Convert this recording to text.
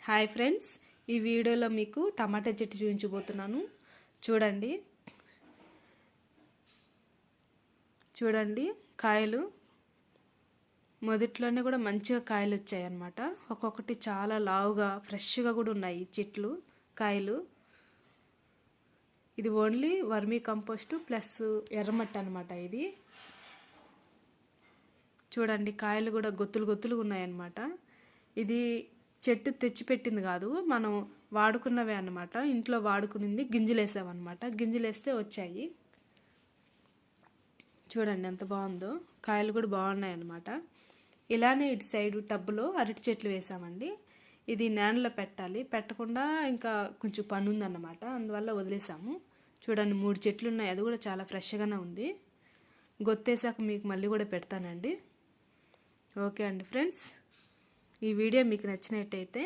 Hi friends, ఈ వీడియోలో మీకు టమాటా చెట్టు చూపించబోతున్నాను. చూడండి కాయలు మొదట్లోనే కూడా మంచిగా కాయలు వచ్చాయి అన్నమాట. ఒక్కొక్కటి చాలా లావుగా ఫ్రెష్గా కూడా ఉన్నాయి చెట్లు కాయలు. ఇది ఓన్లీ వర్మీ కంపోస్ట్ ప్లస్ ఎర్రమట్టి అన్నమాట. ఇది చూడండి కాయలు కూడా గొత్తులుగా ఉన్నాయన్నమాట. ఇది చెట్టు తెచ్చిపెట్టింది కాదు, మనం వాడుకున్నవే అన్నమాట. ఇంట్లో వాడుకునింది గింజలు వేసామన్నమాట. గింజలు వేస్తే వచ్చాయి. చూడండి ఎంత బాగుందో, కాయలు కూడా బాగున్నాయి అన్నమాట. ఇలానే ఇటు సైడు టబ్బులో అరటి చెట్లు వేసామండి. ఇది నేలలో పెట్టాలి, పెట్టకుండా ఇంకా కొంచెం పని ఉందన్నమాట, అందువల్ల వదిలేసాము. చూడండి 3 చెట్లు ఉన్నాయి, అది కూడా చాలా ఫ్రెష్గానే ఉంది. గొత్తేసాక మీకు మళ్ళీ కూడా పెడతానండి. ఓకే అండి ఫ్రెండ్స్, ఈ వీడియో మీకు నచ్చినట్టయితే